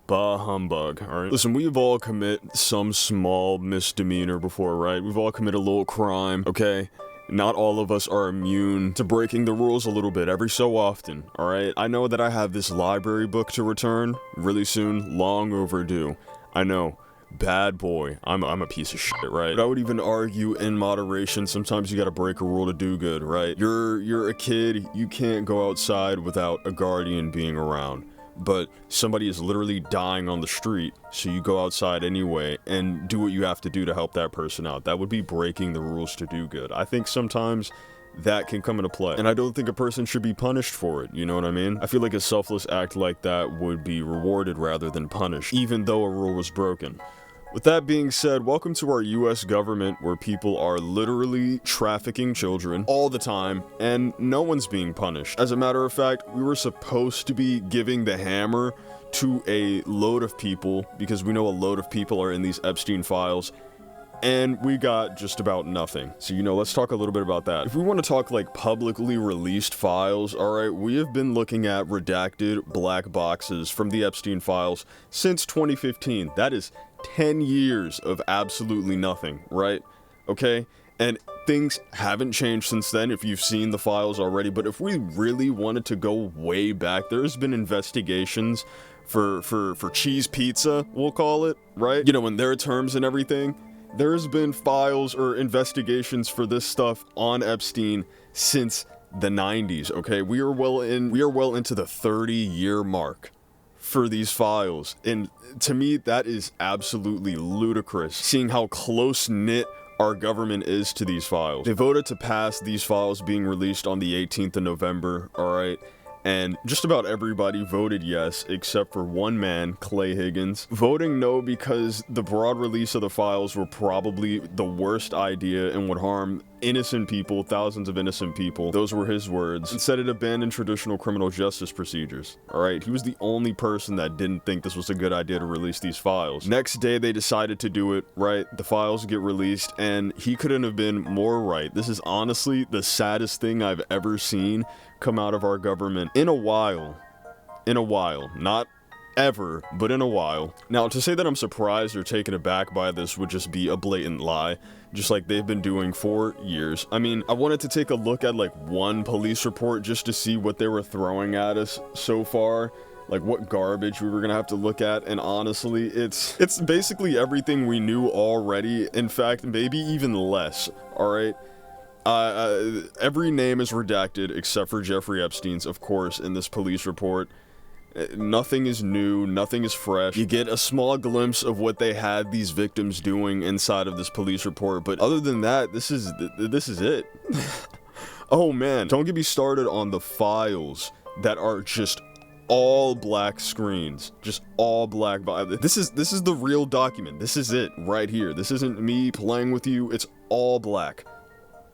Bah humbug, alright? Listen, we've all commit some small misdemeanor before, right? We've all committed a little crime, okay? Not all of us are immune to breaking the rules a little bit every so often, alright? I know that I have this library book to return really soon, long overdue. I know. Bad boy. I'm a piece of shit, right? But I would even argue in moderation, sometimes you gotta break a rule to do good, right? You're a kid, you can't go outside without a guardian being around. But somebody is literally dying on the street, so you go outside anyway and do what you have to do to help that person out. That would be breaking the rules to do good. I think sometimes that can come into play, and I don't think a person should be punished for it, you know what I mean? I feel like a selfless act like that would be rewarded rather than punished, even though a rule was broken. With that being said, welcome to our US government, where people are literally trafficking children all the time and no one's being punished. As a matter of fact, we were supposed to be giving the hammer to a load of people because we know a load of people are in these Epstein files, and we got just about nothing. So, you know, let's talk a little bit about that. If we want to talk like publicly released files, alright, we have been looking at redacted black boxes from the Epstein files since 2015. That is 10 years of absolutely nothing, right? Okay? And things haven't changed since then if you've seen the files already, but if we really wanted to go way back, there's been investigations for cheese pizza, we'll call it, right? You know, in their terms and everything. There's been files or investigations for this stuff on Epstein since the 90s, okay? We are well into the 30-year mark for these files, and to me that is absolutely ludicrous, seeing how close-knit our government is to these files. They voted to pass these files being released on the 18th of November, alright? And just about everybody voted yes, except for one man, Clay Higgins, voting no because the broad release of the files were probably the worst idea and would harm innocent people, thousands of innocent people. Those were his words. And said it abandoned traditional criminal justice procedures. Alright, he was the only person that didn't think this was a good idea to release these files. Next day, they decided to do it, right? The files get released, and he couldn't have been more right. This is honestly the saddest thing I've ever seen come out of our government in a while. Not ever, but in a while. Now, to say that I'm surprised or taken aback by this would just be a blatant lie, just like they've been doing for years. I mean, I wanted to take a look at like one police report just to see what they were throwing at us so far, like what garbage we were gonna have to look at, and honestly, it's basically everything we knew already. In fact, maybe even less, alright? Every name is redacted except for Jeffrey Epstein's, of course, in this police report. Nothing is new, nothing is fresh. You get a small glimpse of what they had these victims doing inside of this police report, but other than that, this is it. Oh man, don't get me started on the files that are just all black screens, just all black. This is the real document. This is it right here. This isn't me playing with you. It's all black.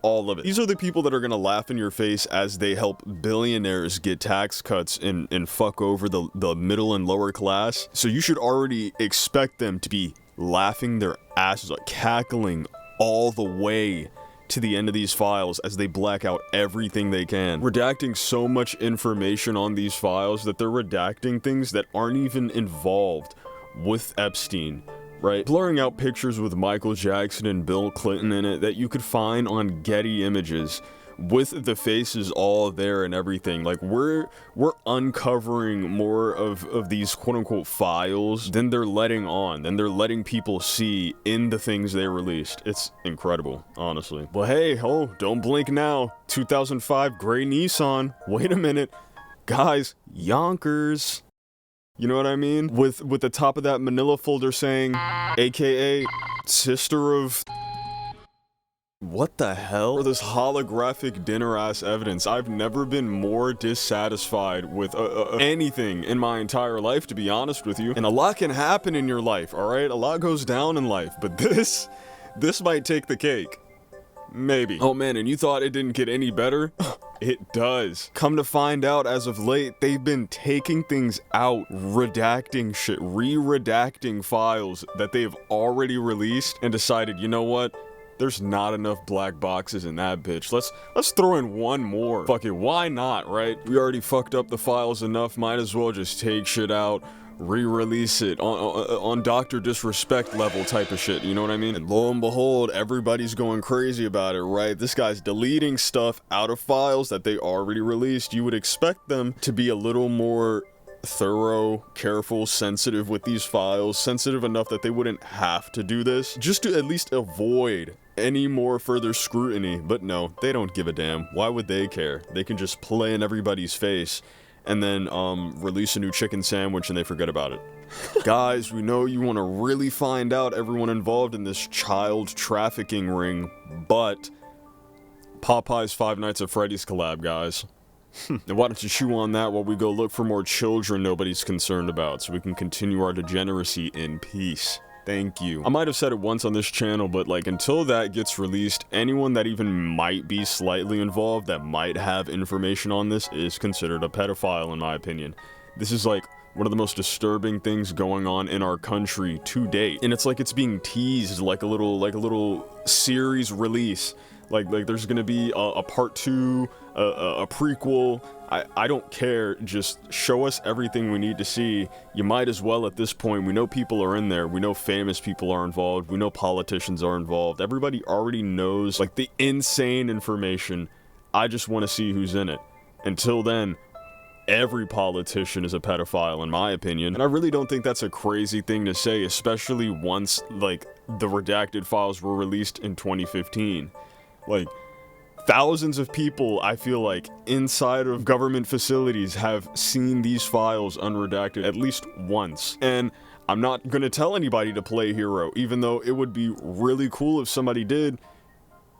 All of it. These are the people that are gonna laugh in your face as they help billionaires get tax cuts and fuck over the middle and lower class. So you should already expect them to be laughing their asses off, cackling all the way to the end of these files as they black out everything they can. Redacting so much information on these files that they're redacting things that aren't even involved with Epstein. Right? Blurring out pictures with Michael Jackson and Bill Clinton in it that you could find on Getty Images with the faces all there and everything. Like, we're uncovering more of these quote-unquote files than they're letting on, than they're letting people see in the things they released. It's incredible, honestly. But hey, oh, don't blink now. 2005 gray Nissan. Wait a minute. Guys, Yonkers. You know what I mean? With the top of that manila folder saying, AKA, sister of... What the hell? Or this holographic dinner-ass evidence. I've never been more dissatisfied with anything in my entire life, to be honest with you. And a lot can happen in your life, alright? A lot goes down in life, but this might take the cake. Maybe. Oh man, and you thought it didn't get any better? It does. Come to find out, as of late, they've been taking things out, redacting shit, re-redacting files that they've already released, and decided, you know what? There's not enough black boxes in that bitch. Let's throw in one more. Fuck it, why not, right? We already fucked up the files enough, might as well just take shit out, re-release it on Dr. Disrespect level type of shit, you know what I mean? And lo and behold, everybody's going crazy about it, right? This guy's deleting stuff out of files that they already released. You would expect them to be a little more thorough, careful, sensitive with these files, sensitive enough that they wouldn't have to do this, just to at least avoid any more further scrutiny. But no, they don't give a damn. Why would they care? They can just play in everybody's face and then release a new chicken sandwich and they forget about it. Guys, we know you want to really find out everyone involved in this child trafficking ring, but Popeye's Five Nights at Freddy's collab, guys. Now why don't you chew on that while we go look for more children nobody's concerned about, so we can continue our degeneracy in peace. Thank you. I might have said it once on this channel, but like, until that gets released, anyone that even might be slightly involved, that might have information on this, is considered a pedophile in my opinion. This is like one of the most disturbing things going on in our country to date, and it's like it's being teased like a little series release. Like there's gonna be a part 2, a prequel. I don't care, just show us everything we need to see. You might as well at this point. We know people are in there, we know famous people are involved, we know politicians are involved. Everybody already knows, like, the insane information. I just want to see who's in it. Until then, every politician is a pedophile in my opinion, and I really don't think that's a crazy thing to say, especially once, like, the redacted files were released in 2015. Like, thousands of people, I feel like, inside of government facilities have seen these files unredacted at least once. And I'm not gonna tell anybody to play hero, even though it would be really cool if somebody did,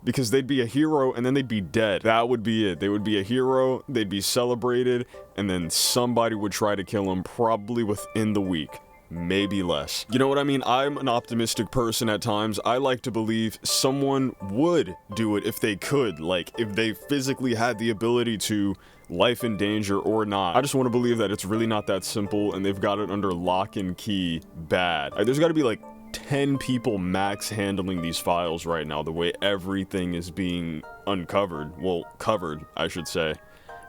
because they'd be a hero and then they'd be dead. That would be it. They would be a hero, they'd be celebrated, and then somebody would try to kill them probably within the week. Maybe less. You know what I mean? I'm an optimistic person at times. I like to believe someone would do it if they could, like if they physically had the ability to, life in danger or not. I just want to believe that it's really not that simple and they've got it under lock and key bad. Like, there's got to be like 10 people max handling these files right now, the way everything is being uncovered. Well, covered, I should say.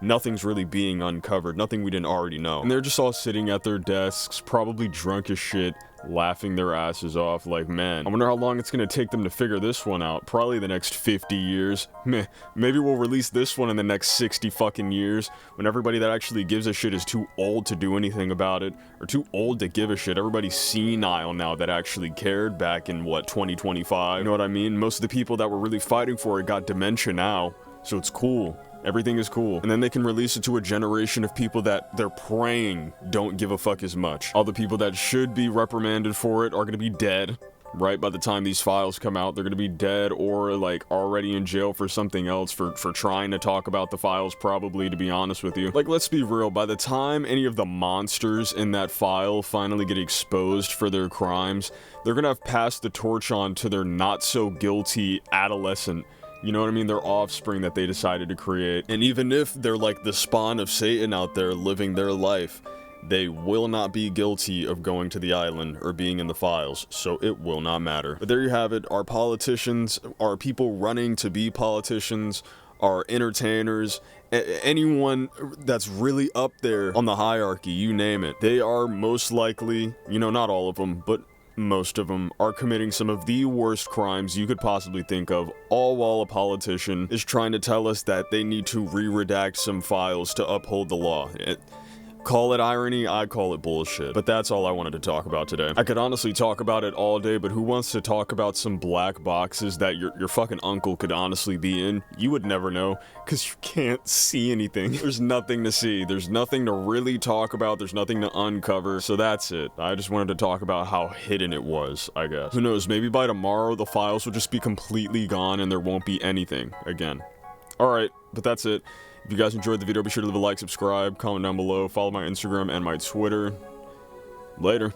Nothing's really being uncovered, nothing we didn't already know. And they're just all sitting at their desks, probably drunk as shit, laughing their asses off. Like, man, I wonder how long it's gonna take them to figure this one out. Probably the next 50 years. Meh, maybe we'll release this one in the next 60 fucking years, when everybody that actually gives a shit is too old to do anything about it, or too old to give a shit. Everybody's senile now that actually cared back in, what, 2025? You know what I mean? Most of the people that were really fighting for it got dementia now, so it's cool. Everything is cool. And then they can release it to a generation of people that they're praying don't give a fuck as much. All the people that should be reprimanded for it are gonna be dead, right? By the time these files come out, they're gonna be dead or like already in jail for something else, for trying to talk about the files, probably, to be honest with you. Like, let's be real, by the time any of the monsters in that file finally get exposed for their crimes, they're gonna have passed the torch on to their not so guilty adolescent. You know what I mean? Their offspring that they decided to create. And even if they're like the spawn of Satan out there living their life, they will not be guilty of going to the island or being in the files, so it will not matter. But there you have it. Our politicians, our people running to be politicians, our entertainers, anyone that's really up there on the hierarchy, you name it, they are most likely, you know, not all of them, but most of them are committing some of the worst crimes you could possibly think of, all while a politician is trying to tell us that they need to re-redact some files to uphold the law. Call it irony, I call it bullshit. But that's all I wanted to talk about today. I could honestly talk about it all day, but who wants to talk about some black boxes that your fucking uncle could honestly be in? You would never know, because you can't see anything. There's nothing to see. There's nothing to really talk about. There's nothing to uncover. So that's it. I just wanted to talk about how hidden it was, I guess. Who knows, maybe by tomorrow the files will just be completely gone and there won't be anything again. Alright, but that's it. If you guys enjoyed the video, be sure to leave a like, subscribe, comment down below, follow my Instagram and my Twitter. Later.